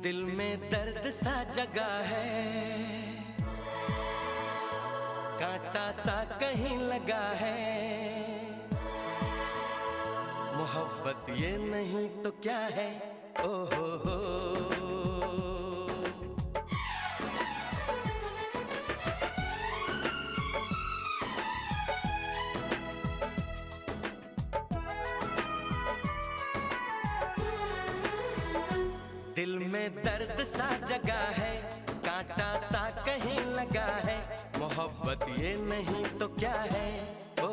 दिल में दर्द सा जगा है, कांटा सा कहीं लगा है। मोहब्बत ये नहीं तो क्या है, ओ हो। दिल में दर्द सा जगा है, कांटा सा कहीं लगा है। मोहब्बत ये नहीं तो क्या है, ओ